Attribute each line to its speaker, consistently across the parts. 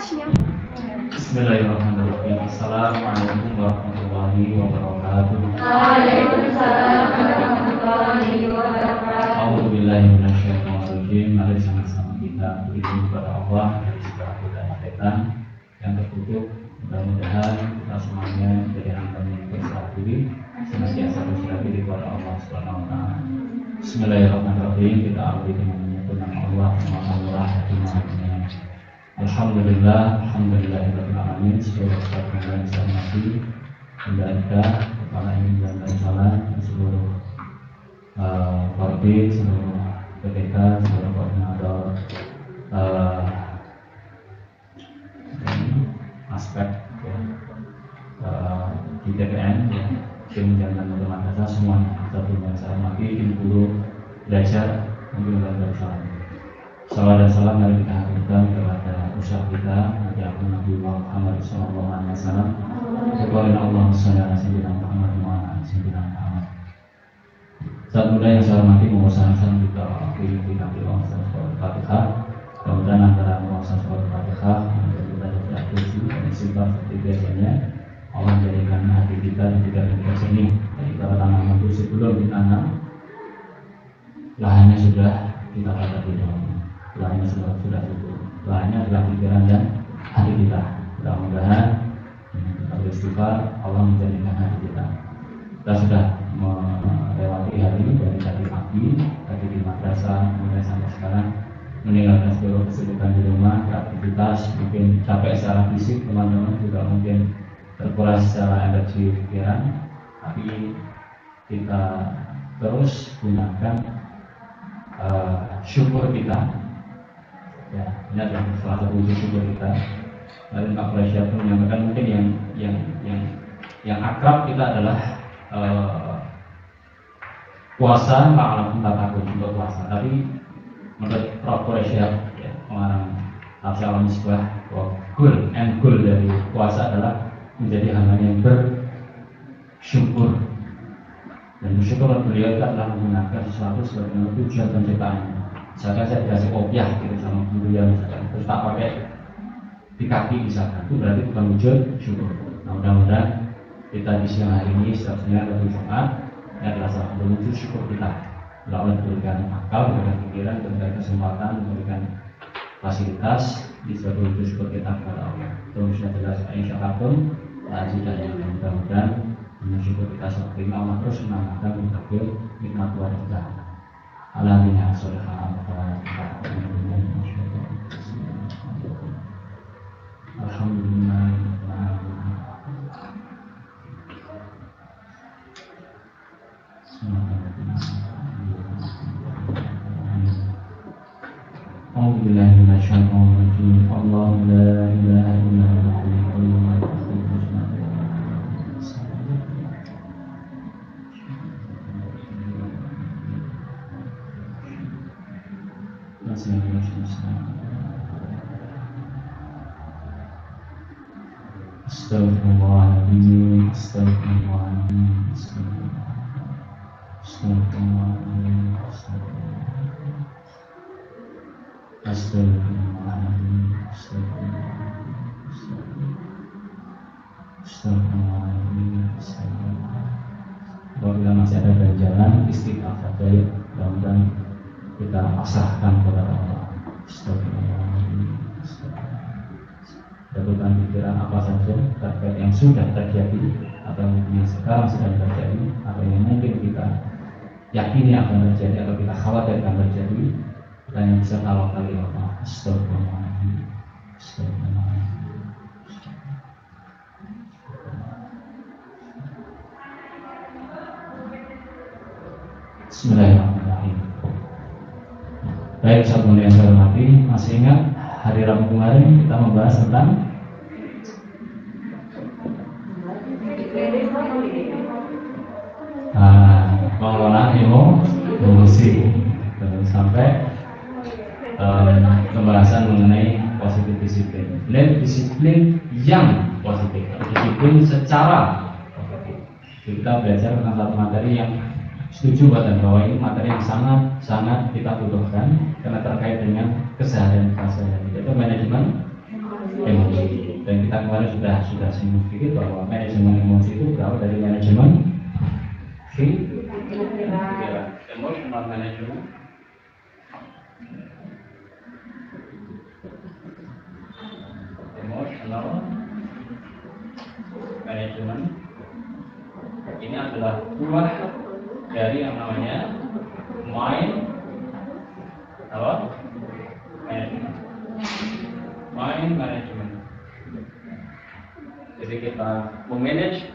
Speaker 1: Bismillahirrahmanirrahim. Assalamualaikum warahmatullahi wabarakatuh.
Speaker 2: Waalaikumsalam warahmatullahi wabarakatuh.
Speaker 1: A'udzubillahi minasyaitonirrajim. Mari sama-sama kita beriman kepada Allah dari segala godaan setan yang terkutuk. Mudah-mudahan kita semuanya dari hamba yang berserah diri senantiasa berserah diri kepada Allah Subhanahu wa taala. Bismillahirrahmanirrahim. Kita awali dengan menyebut nama Allah Maha Murah Hati Maha Penyayang. Alhamdulillahirabbil alamin. Segala puji dan hormat kepada kepala ini dan salam seluruh korbit, seluruh PTK, seluruh koordinator aspek di TPN, tim jangan madrasah semuanya. Satu yang saya hormati, tim guru belajar mungkin dan salam. Salawat dan salam mari kita haturkan kepada ustaz kita Nabi Muhammad sallallahu alaihi wasallam. Kepada Allah Subhanahu Muhammad wa sayyidina Muhammad. Saat muda yang saya hormati, mengusahakan kita pilih nanti wawasan Al-Fatihah. Kemudian antara wawasan Al-Fatihah untuk kita dapat kursi dan istighfar seperti biasanya. Allah menjadikan hati kita dan tidak kita sini. Jadi kalau tanaman itu sebelum ditanam, lahannya sudah kita kata tidak. Lahannya sudah cukup. Lahannya adalah pikiran dan hati kita. Mudah-mudahan kita beristighfar, Allah menjadikan hati kita. Kita sudah melewati hari dari tadi pagi, tadi di madrasah, kemudian sampai sekarang meninggalkan seluruh kesibukan di rumah, aktivitas, mungkin capek secara fisik, teman-teman juga mungkin terkuras secara energi pikiran, tapi kita terus gunakan syukur kita. Ya, ini adalah salah satu wujud syukur kita. Lalu Pak Prasetyo pun menyampaikan mungkin yang akrab kita adalah puasa, malam tak takut untuk puasa. Tapi menurut Prof. Prasetyo, ya, pengarang tafsir al-misbah, goal dari puasa adalah menjadi hamba yang bersyukur. Dan bersyukur beliau adalah menggunakan sesuatu sebagai tujuan penciptaan. Misalkan saya dikasih kopiah gitu sama beliau misalkan, terus tak pakai di kaki misalkan, itu berarti bukan wujud syukur. Nah, mudah-mudahan kita di siang hari ini seterusnya lebih Jumat, ini adalah salah satu wujud syukur kita. Allah memberikan akal, memberikan pikiran, memberikan kesempatan, memberikan fasilitas di sebagai wujud syukur kita kepada Allah. Terusnya jelas insya Allah pun dan mudah-mudahan dengan syukur kita seperti ini Allah terus menambahkan berbagai nikmat luar biasa. Alhamdulillah, Alhamdulillah. Alhamdulillah, Allah la ilaha illallah. Astagfirullahaladzim, astagfirullahaladzim, astagfirullahaladzim, astagfirullahaladzim, astagfirullahaladzim. Kalau kita masih ada ganjalan, istighfar saja ya. Mudah-mudahan kita pasrahkan kepada Allah. Astagfirullahaladzim. Lakukan pikiran apa saja terkait yang sudah terjadi atau yang sekarang sedang terjadi atau yang mungkin kita yakini akan terjadi atau kita khawatir akan terjadi, dan yang bisa tawakal kepada Allah. Astagfirullahaladzim. Astagfirullahaladzim. Bismillahirrahmanirrahim. Baik, sahabat yang saya hormati, masih ingat hari Rabu kemarin kita membahas tentang pengelolaan emosi, sampai pembahasan mengenai positif disiplin. Dan disiplin yang positif, disiplin secara positif. Kita belajar tentang satu materi yang setuju dan bahwa ini materi yang sangat kita butuhkan karena terkait dengan keseharian kita. Itu manajemen emosi. Dan kita kemarin sudah singgung sedikit bahwa manajemen emosi itu berawal dari manajemen emotional management. Emotional management ini adalah buah dari yang namanya mind management. Mind management. Jadi kita memanage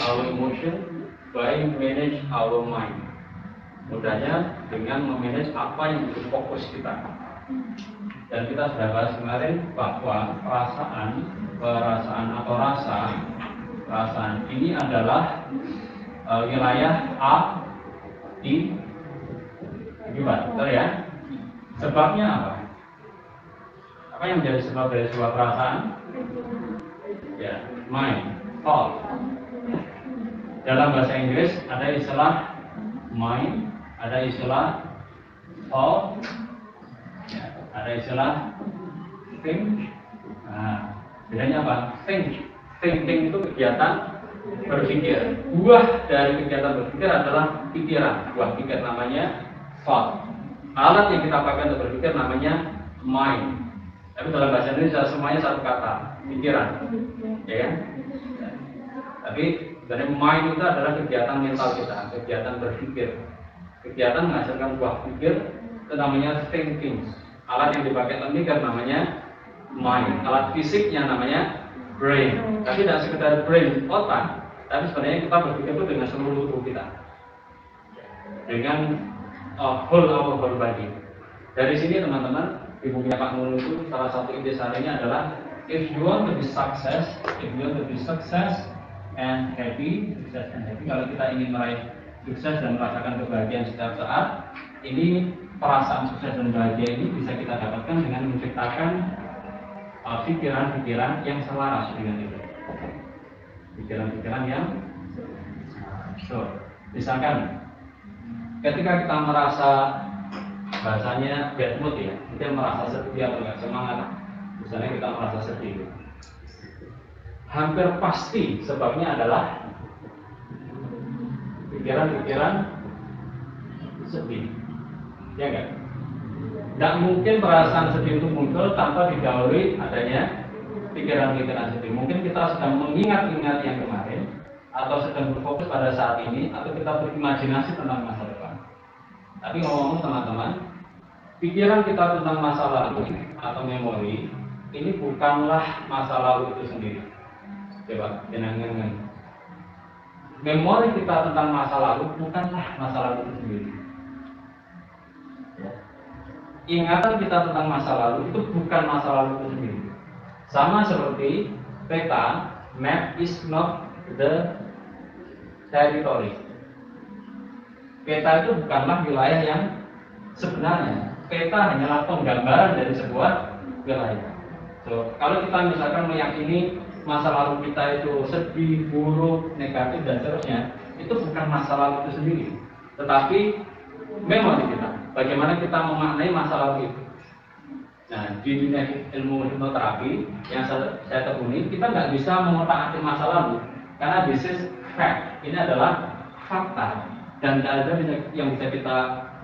Speaker 1: our emotion by manage our mind. Mudahnya dengan memanage apa yang menjadi fokus kita. Dan kita sudah bahas kemarin bahwa perasaan ini adalah wilayah A, I, betul ya? Sebabnya apa? Apa yang menjadi sebab dari sebuah perasaan? Ya, mind, thought. Dalam bahasa Inggris ada istilah mind, ada istilah thought, ya, ada istilah think. Nah, bedanya apa? Thinking itu kegiatan berpikir. Buah dari kegiatan berpikir adalah pikiran. Buah pikir namanya thought. Alat yang kita pakai untuk berpikir namanya mind. Tapi dalam bahasa Indonesia semuanya satu kata, pikiran, ya kan? Tapi dari mind itu adalah kegiatan mental kita, kegiatan berpikir, kegiatan menghasilkan buah pikir, itu namanya thinking. Alat yang dipakai untuk mikir namanya mind. Alat fisiknya namanya brain. Tapi tidak sekedar brain, otak. Tapi sebenarnya kita berpikir itu dengan seluruh tubuh kita, dengan whole body. Dari sini teman-teman, di bukunya Pak Nunu itu salah satu intisarinya adalah if you want to be success and happy, kalau kita ingin meraih sukses dan merasakan kebahagiaan setiap saat, ini perasaan sukses dan bahagia ini bisa kita dapatkan dengan menciptakan pikiran-pikiran yang selaras dengan itu. Pikiran-pikiran yang misalkan ketika kita merasa bahasanya bad mood ya, kita merasa sedih atau nggak semangat, misalnya kita merasa sedih, hampir pasti sebabnya adalah pikiran-pikiran sedih, ya enggak? Tidak mungkin perasaan sedih itu muncul tanpa didahului adanya pikiran-pikiran sedih. Mungkin kita sedang mengingat-ingat yang kemarin, atau sedang berfokus pada saat ini, atau kita berimajinasi tentang masa depan. Tapi ngomong teman-teman, pikiran kita tentang masa lalu atau memori ini bukanlah masa lalu itu sendiri. Coba jangan. Memori kita tentang masa lalu bukanlah masa lalu itu sendiri. Ingatan kita tentang masa lalu itu bukan masa lalu itu sendiri. Sama seperti peta, map is not the territory. Peta itu bukanlah wilayah yang sebenarnya. Peta hanyalah penggambaran dari sebuah wilayah. Kalau kita misalkan meyakini masa lalu kita itu sedih, buruk, negatif dan seterusnya, itu bukan masa lalu itu sendiri, tetapi memori kita. Bagaimana kita memaknai masa lalu itu. Nah, di dunia ilmu hipnoterapi yang saya tekuni, kita nggak bisa mengotak-atik masa lalu, karena this is fact. Ini adalah fakta. Dan tidak ada yang bisa kita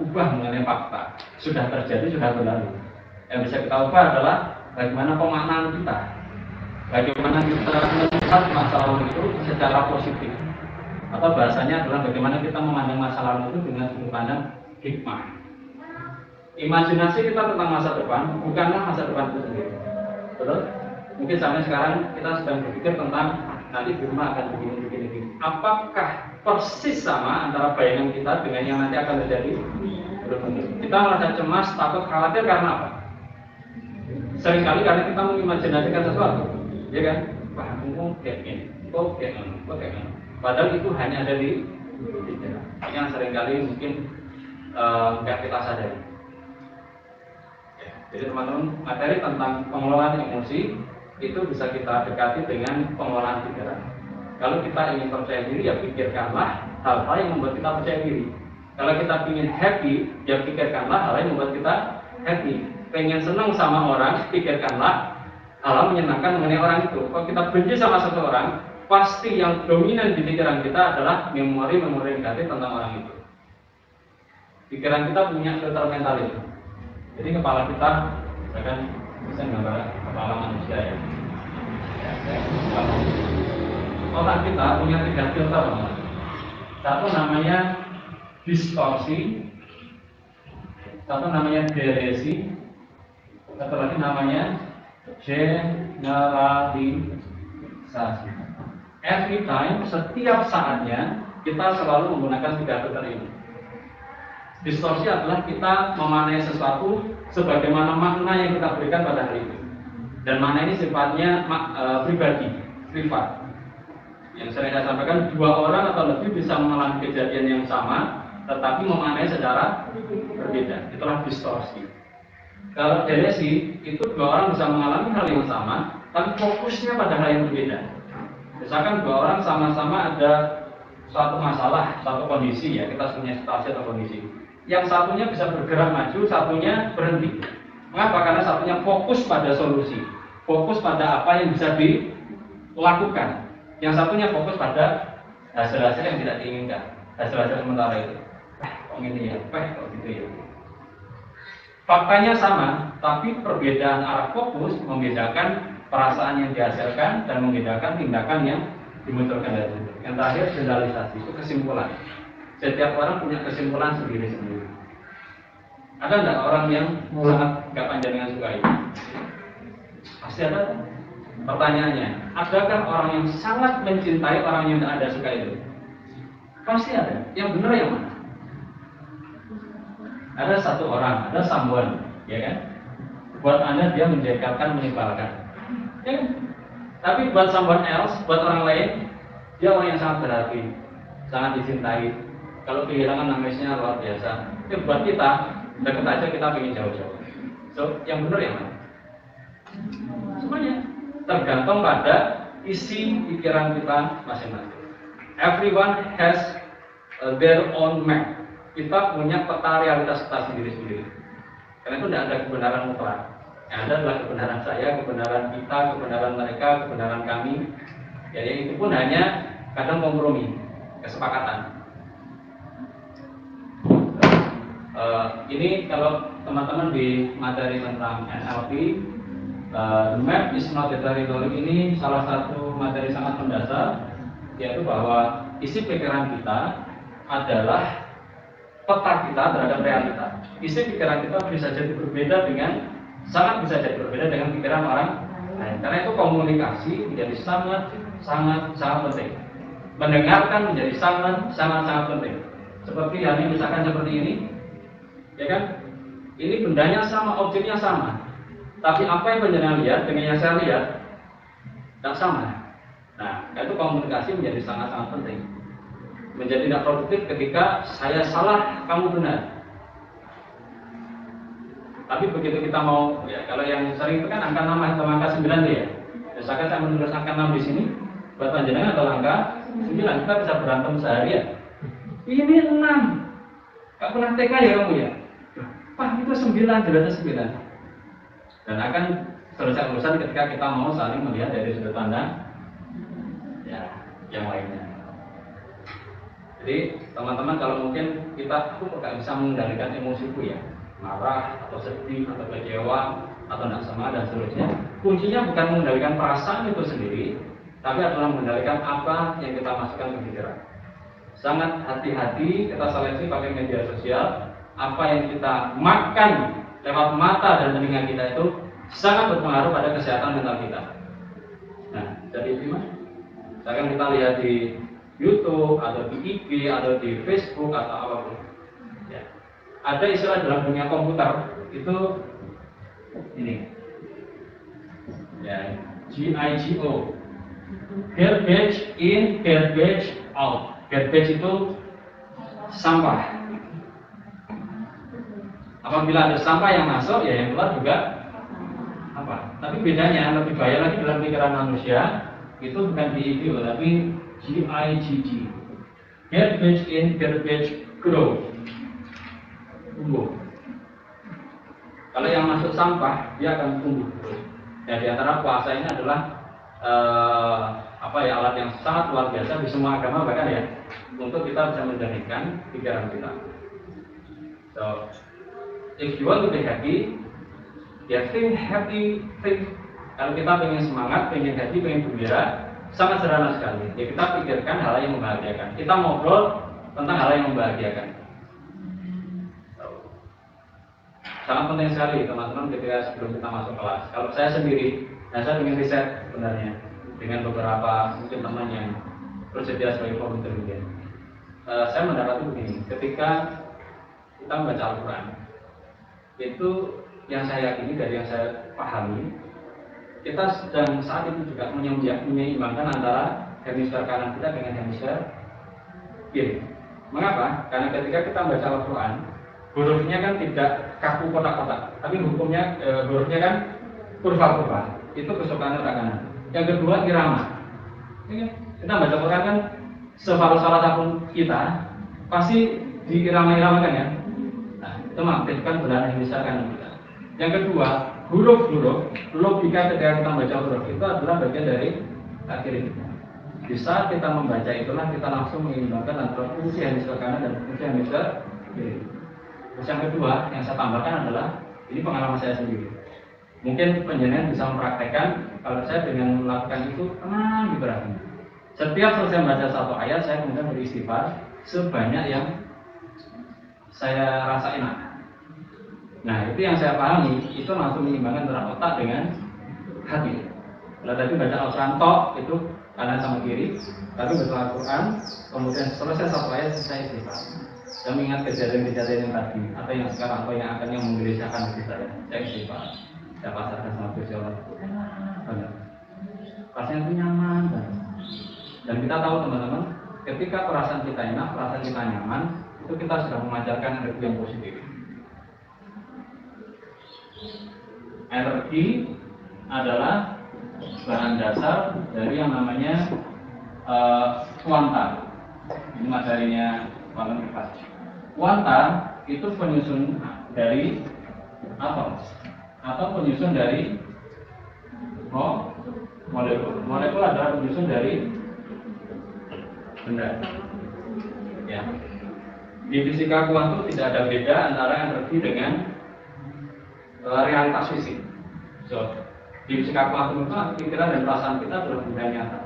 Speaker 1: ubah mengenai fakta. Sudah terjadi, sudah berlalu. Yang bisa kita ubah adalah bagaimana pemaknaan kita, bagaimana kita melihat masa lalu itu secara positif, atau bahasanya adalah bagaimana kita memandang masa lalu itu dengan sudut pandang hikmah. Imajinasi kita tentang masa depan bukanlah masa depan itu sendiri. Betul? Mungkin sampai sekarang kita sedang berpikir tentang nanti di rumah akan begini. Apakah persis sama antara bayangan kita dengan yang nanti akan terjadi? Kita merasa cemas, takut, khawatir karena apa? Seringkali karena kita mengimajinasikan sesuatu, ya kan? Wah, ngomong kayak gini, kok kayak gini. Padahal itu hanya ada di pikiran. Ini yang seringkali mungkin nggak kita sadari. Jadi teman-teman, materi tentang pengelolaan emosi itu bisa kita dekati dengan pengelolaan pikiran. Kalau kita ingin percaya diri, ya pikirkanlah hal-hal yang membuat kita percaya diri. Kalau kita ingin happy, ya pikirkanlah hal yang membuat kita happy. Pengen senang sama orang, pikirkanlah
Speaker 3: hal menyenangkan mengenai orang itu. Kalau kita benci sama satu orang, pasti yang dominan di pikiran kita adalah memori-memori negatif tentang orang itu. Pikiran kita punya filter mental itu. Jadi kepala kita, misalkan bisa gambar kepala manusia ya. Otak kita punya 3 filter. Satu namanya distorsi, satu namanya deresi, satu lagi namanya generalisasi. Every time, setiap saatnya kita selalu menggunakan 3 filter ini. Distorsi adalah kita memaknai sesuatu sebagaimana makna yang kita berikan pada hari itu. Dan makna ini sifatnya pribadi, privat. Yang sering saya sampaikan, 2 orang atau lebih bisa mengalami kejadian yang sama, tetapi memaknai secara berbeda. Itulah distorsi. Kalau deresi, itu 2 orang bisa mengalami hal yang sama, tapi fokusnya pada hal yang berbeda. Misalkan 2 orang sama-sama ada suatu masalah, suatu kondisi ya, kita punya situasi atau kondisi. Yang satunya bisa bergerak maju, satunya berhenti. Mengapa? Karena satunya fokus pada solusi, fokus pada apa yang bisa dilakukan. Yang satunya fokus pada hasil-hasil yang tidak diinginkan, hasil-hasil sementara itu. Kok gini ya, kok gitu ya. Faktanya sama, tapi perbedaan arah fokus membedakan perasaan yang dihasilkan dan membedakan tindakan yang dimunculkan dari itu. Yang terakhir generalisasi, itu kesimpulan. Setiap orang punya kesimpulan sendiri-sendiri. Ada enggak orang yang sangat gak panjangan suka itu? Pasti ada. Pertanyaannya, adakah orang yang sangat mencintai orang yang tidak ada suka itu? Pasti ada. Yang benar yang mana? Ada satu orang, ada someone, ya kan? Buat Anda dia menjekalkan, menyebalkan. Ya kan? Tapi buat someone else, buat orang lain, dia orang yang sangat berarti, sangat dicintai. Kalau kehilangan nangisnya luar biasa. Itu buat kita, deket aja kita ingin jauh-jauh. So, yang benar yang mana? Semuanya tergantung pada isi pikiran kita masing-masing. Everyone has their own map. Kita punya peta realitas kita sendiri-sendiri. Karena itu tidak ada kebenaran mutlak. Yang ada adalah kebenaran saya, kebenaran kita, kebenaran mereka, kebenaran kami. Jadi itu pun hanya kadang kompromi, kesepakatan. Ini kalau teman-teman di materi tentang NLP, the map is not the territory, ini salah satu materi sangat mendasar, yaitu bahwa isi pikiran kita adalah peta kita terhadap realita. Isi pikiran kita bisa jadi berbeda dengan, sangat bisa jadi berbeda dengan pikiran orang lain. Karena itu komunikasi menjadi sangat penting. Mendengarkan menjadi sangat penting. Seperti yang ini, misalkan seperti ini, ya kan? Ini bendanya sama, objeknya sama. Tapi apa yang penjenengan lihat dengan yang saya lihat tidak sama. Nah, itu komunikasi menjadi sangat penting. Menjadi tidak produktif ketika saya salah, kamu benar. Tapi begitu kita mau, ya kalau yang sering itu kan angka 6 atau angka 9 ya. Misalkan saya menulis angka 6 di sini, buat panjenengan atau angka 9, kita bisa berantem seharian. Ini 6, gak pernah TK ya kamu ya? Pak itu 9, jelasnya 9. Dan akan selesai urusan ketika kita mau saling melihat dari sudut pandang ya yang lainnya. Jadi teman-teman kalau mungkin aku nggak bisa mengendalikan emosiku ya, marah atau sedih atau kecewa atau tidak sama dan seterusnya. Kuncinya bukan mengendalikan perasaan itu sendiri, tapi adalah mengendalikan apa yang kita masukkan ke pikiran. Sangat hati-hati kita seleksi pakai media sosial. Apa yang kita makan lewat mata dan telinga kita itu sangat berpengaruh pada kesehatan mental kita. Nah, jadi gimana? Misalkan kita lihat di YouTube atau di IG atau di Facebook atau apapun. Ya. Ada istilah dalam dunia komputer itu ini. Ya, GIGO. Garbage in, garbage out. Garbage itu sampah. Apabila ada sampah yang masuk, ya yang keluar juga apa? Tapi bedanya lebih bahaya lagi dalam pikiran manusia itu bukan GIGO tapi GIGG. Garbage in, garbage grow. Tumbuh. Kalau yang masuk sampah, dia akan tumbuh terus. Ya, di antara puasa ini adalah alat yang sangat luar biasa di semua agama bahkan ya, untuk kita bisa menjernihkan pikiran kita. So, if you want to be happy, ya think happy, think. Kalau kita pengen semangat, pengen happy, pengen gembira, sangat sederhana sekali. Ya kita pikirkan hal yang membahagiakan. Kita ngobrol tentang hal yang membahagiakan. Sangat penting sekali teman-teman ketika sebelum kita masuk kelas. Kalau saya sendiri, saya ingin riset sebenarnya dengan beberapa mungkin teman yang bersedia sebagai volunteer mungkin. Saya mendapati begini, ketika kita membaca Al-Quran, itu yang saya yakini dari yang saya pahami, kita sedang saat itu juga menyeimbangkan antara hemisfer kanan kita dengan hemisfer kiri. Mengapa? Karena ketika kita membaca Al-Quran, hurufnya kan tidak kaku kotak-kotak, tapi hurufnya kan kurva-kurva. Itu kesukaan otak kanan. Yang kedua irama. Kita membaca Al-Quran kan separuh-salah pun kita pasti diirama-iramakan ya. Nah, itu mengaktifkan belahan hemisfer kanan kita. Yang kedua, huruf-huruf, logika ketika kita membaca huruf itu adalah bagian dari kiri kita. Di saat kita membaca itulah kita langsung mengimbangkan antara fungsi hemisfer kanan dan fungsi hemisfer kiri. Terus yang kedua yang saya tambahkan adalah, ini pengalaman saya sendiri. Mungkin penjenengan bisa mempraktekkan kalau saya dengan melakukan itu tenang di hati. Setiap selesai membaca satu ayat, saya kemudian beristighfar sebanyak yang saya rasa enak. Nah, itu yang saya pahami, itu langsung mengimbangkan antara otak dengan hati. Kalau tadi baca Al-Quran tok, itu kanan sama kiri. Tapi baca Al-Quran, kemudian selesai satu ayat, saya istighfar. Dan mengingat kejadian-kejadian yang tadi, atau yang sekarang, atau yang akan yang menggelisahkan hati saya istighfar. Saya pasarkan sama Gusti Allah. Rasanya itu nyaman banget. Dan kita tahu teman-teman, ketika perasaan kita enak, perasaan kita nyaman, itu kita sudah memancarkan energi yang positif. Energi adalah bahan dasar dari yang namanya kuantar. Ini materinya kuantum mekanik. Kuantar itu penyusun dari atom atau penyusun dari molekul. Molekul adalah penyusun dari benda. Ya. Di fisika kuantum tidak ada beda antara energi dengan realitas fisik. So, di fisika kuantum itu pikiran dan perasaan kita adalah benda nyata.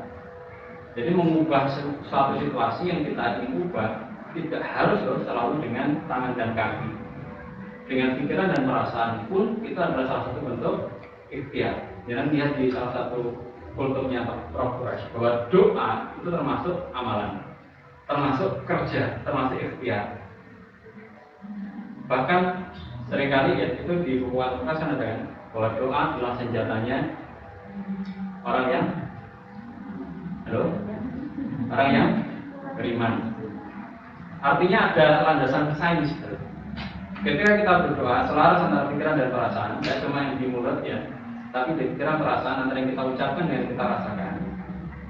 Speaker 3: Jadi mengubah suatu situasi yang kita ingin ubah tidak harus selalu dengan tangan dan kaki. Dengan pikiran dan perasaan pun itu adalah salah satu bentuk ikhtiar. Jangan lihat di salah satu kulturnya Prof. bahwa doa itu termasuk amalan, termasuk kerja, termasuk ikhtiar. Bahkan seringkali ya itu di buku Al-Quran kan ada kan bahwa doa adalah senjatanya orang yang beriman. Artinya ada landasan sains. Ketika kita berdoa selaras antara pikiran dan perasaan, tidak cuma yang di mulut ya, tapi di pikiran perasaan antara yang kita ucapkan dan yang kita rasakan.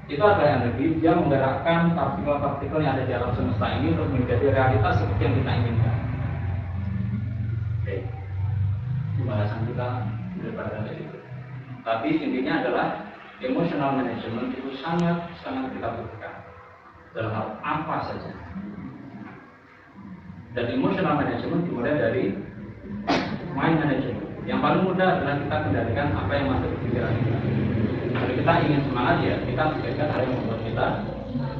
Speaker 3: Itu adalah energi dia menggerakkan partikel-partikel yang ada di alam semesta ini untuk menjadi realitas seperti yang kita inginkan. Oke, pembahasan kita daripada itu. Tapi intinya adalah emotional management itu sangat kita butuhkan dalam hal apa saja. Dan emotional management dimulai dari mind management. Yang paling mudah adalah kita kendalikan apa yang masuk ke pikiran kita. Kalau kita ingin semangat ya kita pikirkan hal yang membuat kita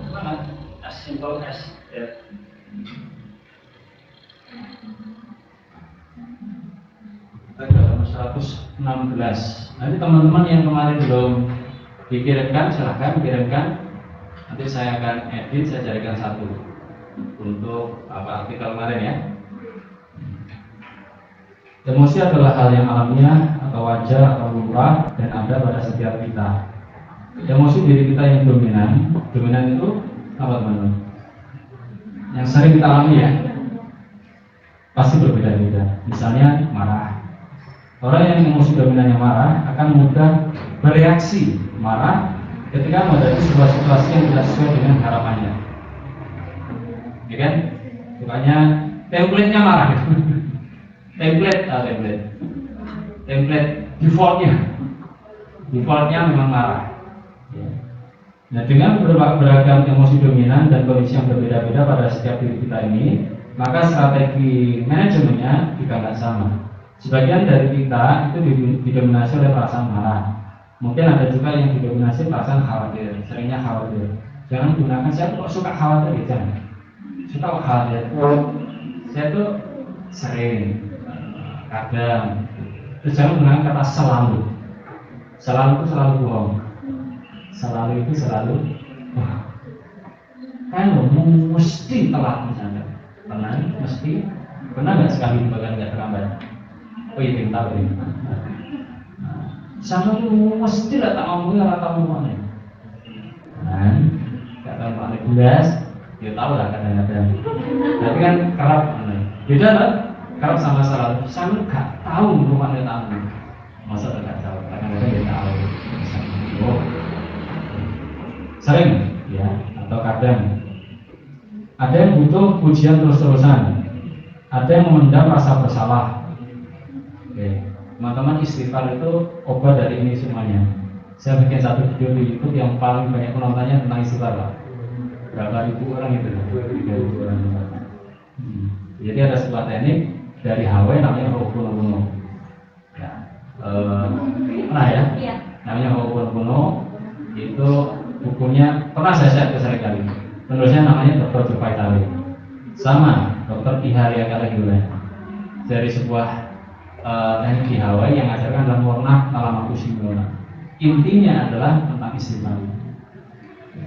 Speaker 3: semangat. As simple as that.
Speaker 1: Nomor 116. Nanti teman-teman yang kemarin belum dikirimkan, silahkan kirimkan. Nanti saya akan edit, saya carikan satu untuk artikel kemarin ya. Emosi adalah hal yang alamiah atau wajar atau lumrah dan ada pada setiap kita. Emosi diri kita yang dominan itu apa teman-teman? Yang sering kita alami ya, pasti berbeda-beda. Misalnya marah. Orang yang emosi dominannya marah akan mudah bereaksi marah ketika menghadapi sebuah situasi yang tidak sesuai dengan harapannya. Ya kan? Makanya template-nya marah. template defaultnya defaultnya memang marah. Ya. Nah, dengan beragam emosi dominan dan kondisi yang berbeda-beda pada setiap diri kita ini, maka strategi manajemennya juga nggak sama. Sebagian dari kita itu didominasi oleh perasaan marah. Mungkin ada juga yang didominasi perasaan khawatir, seringnya khawatir. Jangan gunakan saya kok suka khawatir, jangan. Suka kok khawatir. Saya tuh sering, kadang. Terus jangan gunakan kata selalu. Selalu itu selalu bohong. Selalu itu selalu bohong. Kan mesti telat misalnya. Tenang, mesti. Pernah nggak sekali bahkan nggak terlambat? Oh iya, kita tahu ini. Sama lu mesti lah tak ngomongnya atau tak ngomongnya. Nah, kata Pak Nicholas, dia tahu lah kadang-kadang. Tapi kan kerap, beda lah. Kerap sama selalu, sama gak tahu rumahnya tamu. Masa tak tahu? Kadang-kadang dia tahu. Oh, sering, ya, atau kadang. Ada yang butuh pujian terus-terusan. Ada yang memendam rasa bersalah. Oke. Teman-teman, istighfar itu obat dari ini semuanya. Saya bikin satu video di YouTube yang paling banyak penontonnya tentang istighfar, Pak. Berapa ribu orang itu? 3.000 orang. Jadi ada sebuah teknik dari Hawaii namanya Ho'oponopono. Ya, pernah ya?
Speaker 2: Iya.
Speaker 1: Namanya Ho'oponopono. Itu bukunya pernah saya share ke sekali. Penulisnya namanya Dr. Joe Vitale. Sama Dr. Iharia Kalehula. Dari sebuah teknik di Hawaii yang ajarkan dalam warna Kalamaku Simona. Intinya adalah tentang istighfar.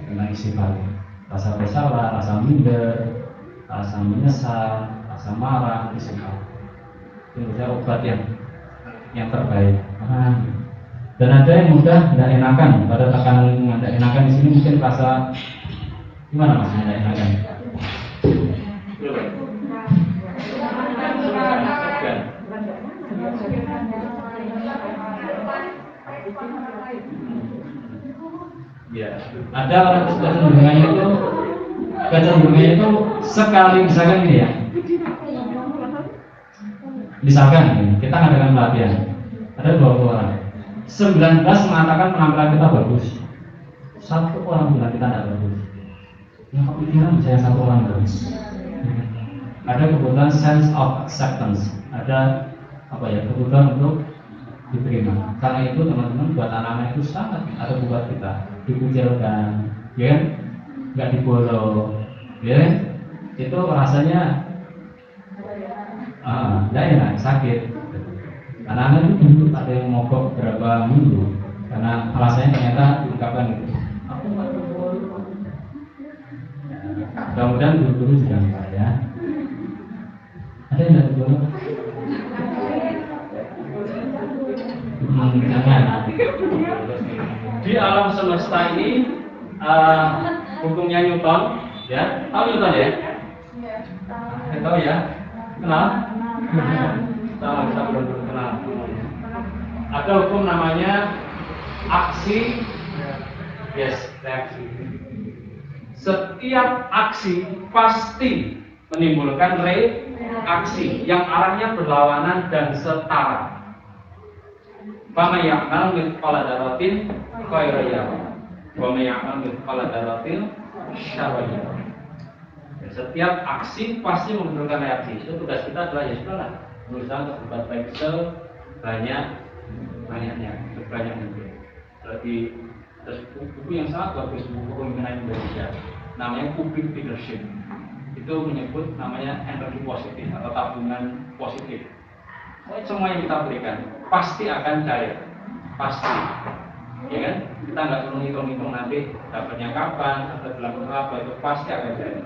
Speaker 1: Tentang istighfar. Rasa bersalah, rasa minder, rasa menyesal, rasa marah, istighfar. Itu adalah obat yang terbaik. Dan ada yang mudah tidak enakan pada tekanan lingkungan. Tidak enakan di sini mungkin rasa gimana mas? Tidak enakan. Ya, ada orang kecenderungannya itu sekali misalkan ini ya. Misalkan ini, kita ngadakan pelatihan. Ada 20 orang. 19 mengatakan penampilan kita bagus. Satu orang bilang kita tidak bagus. Yang kepikiran misalnya satu orang bagus. Ada kebutuhan sense of acceptance. Ada apa ya, kebutuhan untuk diterima. Karena itu teman-teman buat anak-anak itu sangat atau buat kita dikucilkan, ya kan? Nggak dibolong, ya kan? Itu rasanya nggak enak, sakit. Anak-anak itu dulu ada yang mogok beberapa minggu karena alasannya ternyata diungkapkan gitu. Aku nggak dibolong. Mudah-mudahan guru-guru juga enggak ya. Ada yang nggak dibolong? Jangan. Di alam semesta ini hukumnya Newton, ya, tahu Newton ya? Tahu ya? Kenal? Tahu, kita belum kenal. Ada hukum namanya aksi, reaksi. Setiap aksi pasti menimbulkan reaksi yang arahnya berlawanan dan setara. Fama ya'mal mithqala dzarratin khairan yarah wa may ya'mal mithqala dzarratin syarran yarah. Setiap aksi pasti menimbulkan reaksi. Itu tugas kita adalah ya sudahlah, berusaha untuk berbuat baik sebanyak-banyaknya, sebanyak mungkin. Berarti ada buku yang sangat bagus, buku kepemimpinan Indonesia, namanya Public Leadership. Itu menyebut namanya energi positif atau tabungan positif. Semua yang kita berikan pasti akan cair, pasti, ya kan? Kita nggak perlu hitung-hitung nanti dapatnya kapan atau dalam apa, itu pasti akan cair.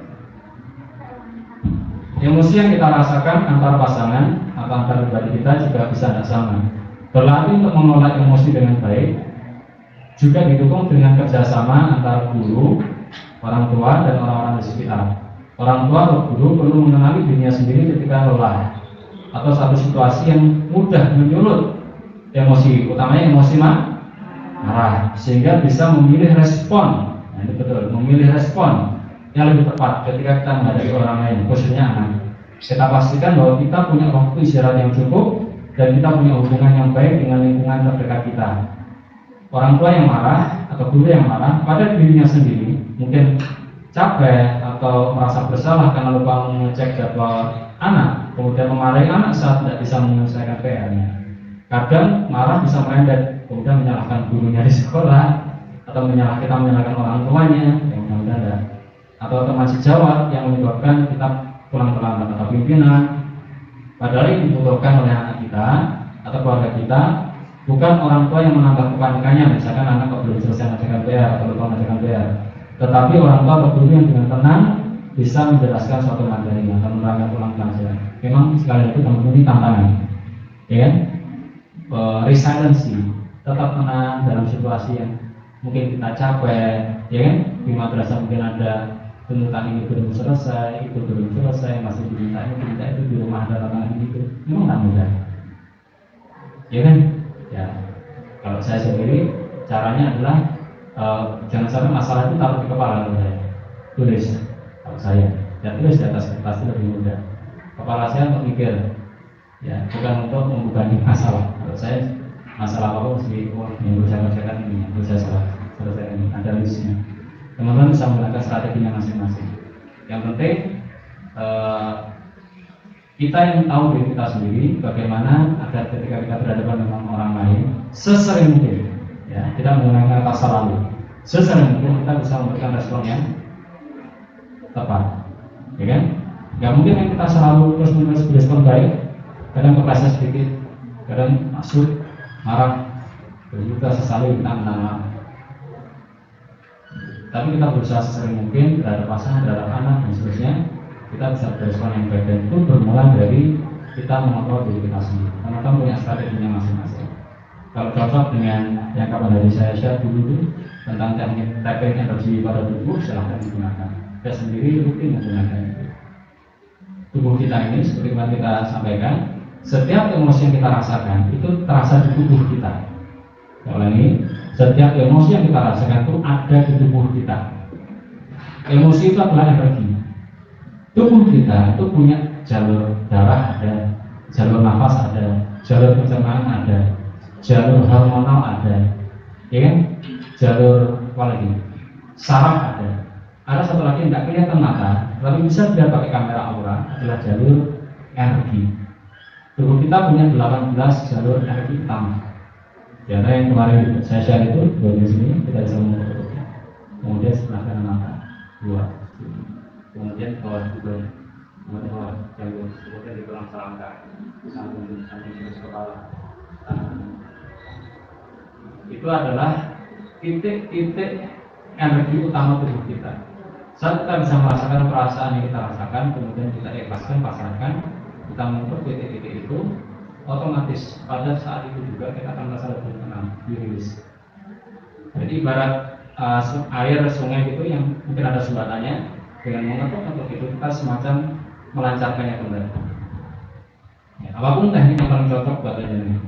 Speaker 1: Emosi yang kita rasakan antar pasangan atau antar pribadi kita juga bisa tidak sama. Berlatih untuk mengelola emosi dengan baik juga didukung dengan kerjasama antara guru, orang tua, dan orang-orang di sekitar. Orang tua atau guru perlu mengenali dirinya sendiri ketika lelah atau satu situasi yang mudah menyulut emosi, utamanya emosi marah, sehingga bisa memilih respon. Nah, itu betul, memilih respon yang lebih tepat ketika kita menghadapi orang lain, khususnya anak. Kita pastikan bahwa kita punya waktu istirahat yang cukup dan kita punya hubungan yang baik dengan lingkungan terdekat kita. orang tua yang marah atau guru yang marah pada dirinya sendiri, mungkin capek atau merasa bersalah karena lupa mengecek jadwal anak, kemudian memarahi anak saat tidak bisa menyelesaikan PR-nya. Kadang marah bisa merembet, kemudian menyalahkan gurunya di sekolah, atau menyalahkan orang tuanya yang mudah-mudahan, atau teman sejawat yang menyebabkan kita pulang terlambat, atau pimpinan. Padahal yang dibutuhkan oleh anak kita atau keluarga kita bukan orang tua yang menambah kepanikannya, misalkan anak kok belum selesai mengerjakan PR atau lupa mengerjakan PR, tetapi orang tua atau guru yang dengan tenang bisa menjelaskan suatu materi atau menerangkan ulang pelajaran. Memang sekali itu teman-teman ini tantangan, ya kan? Resiliency, tetap tenang dalam situasi yang mungkin kita capek, ya kan? Di madrasah mungkin ada tuntutan ini belum selesai, itu belum selesai, masih diminta itu, di rumah ada tantangan itu, memang tak mudah, ya kan? Ya, kalau saya sendiri caranya adalah jangan sampai masalah itu taruh di kepala saya, tulis. Kalau saya, ya tulis di atas kertas itu lebih mudah. Kepala saya untuk mikir, ya bukan untuk membebani masalah. Kalau saya masalah apa mesti yang bisa kerjakan ini, yang bisa selesai ini, ada listnya. Teman-teman bisa menggunakan strateginya masing-masing. Yang penting kita yang tahu diri kita sendiri, bagaimana agar ketika kita berhadapan dengan orang lain, sesering mungkin, ya, tidak menggunakan kata lalu, sesering mungkin kita bisa memberikan respon yang tepat, ya kan? Gak mungkin yang kita selalu terus-menerus berespon baik, kadang kepleset sedikit, kadang maksud marah, juga sesali kita menang. Tapi kita berusaha sesering mungkin terhadap pasangan, terhadap anak dan seterusnya, kita bisa berespon yang baik, dan itu bermula dari kita mengontrol diri kita sendiri. Teman-teman punya strateginya masing-masing. Kalau cocok dengan yang kapan hari saya share dulu itu tentang teknik tapping energi pada tubuh, silahkan digunakan. Saya sendiri rutin menggunakan itu. Tubuh kita ini seperti yang kita sampaikan, setiap emosi yang kita rasakan itu terasa di tubuh kita. Saya ulangi, setiap emosi yang kita rasakan itu ada di tubuh kita. Emosi itu adalah energi. Tubuh kita itu punya jalur darah ada, jalur nafas ada, jalur pencernaan ada, jalur hormonal ada, ya kan? Jalur apa lagi? Saraf ada. Ada satu lagi yang tidak kelihatan mata, tapi bisa dilihat pakai kamera aura, adalah jalur energi. Tubuh kita punya 18 jalur energi utama. Di antara yang kemarin saya share itu di sini kita bisa mengukurnya. Kemudian sebelah kanan mata 2. Kemudian bawah juga, kemudian bawah jalur, kemudian di tulang selangkah, samping terus kepala. Itu adalah titik-titik energi utama tubuh kita. Saat kita bisa merasakan perasaan yang kita rasakan, kemudian kita ikhlaskan, pasrahkan, kita mengukur titik-titik itu, otomatis pada saat itu juga kita akan merasa lebih tenang, dirilis. Jadi ibarat air sungai itu yang mungkin ada sumbatannya. Dengan mengetuk itu kita semacam melancarkannya kembali. Ya, apapun teknik yang paling cocok buat ini.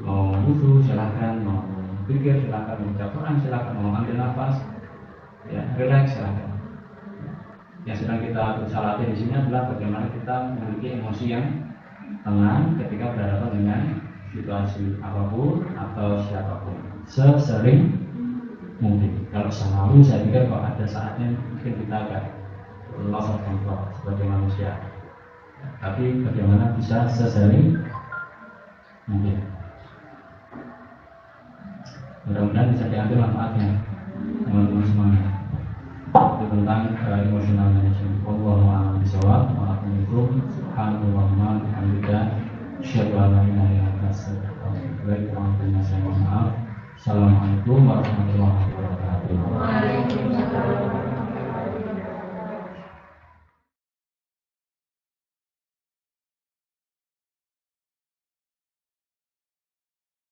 Speaker 1: Mau wudhu silahkan, mau pikir silahkan, mau baca Quran silahkan, mau ambil nafas, ya relax silahkan. Yang sedang kita berusaha latih di sini adalah bagaimana kita memiliki emosi yang tenang ketika berhadapan dengan situasi apapun atau siapapun, sesering mungkin. Kalau selalu saya pikir kalau ada saatnya mungkin kita agak loss of control sebagai manusia. Tapi bagaimana bisa sesering mungkin. Mudah-mudahan bisa diambil manfaatnya teman-teman semuanya. Itu tentang emotional management. Wallahu a'lam bishawab. Waalaikumsalam subhanallahumma bihamdika asyhadu an la ilaha illa anta astaghfiruka wa atubu ilaik. Assalamualaikum warahmatullahi wabarakatuh.
Speaker 2: Waalaikumsalam.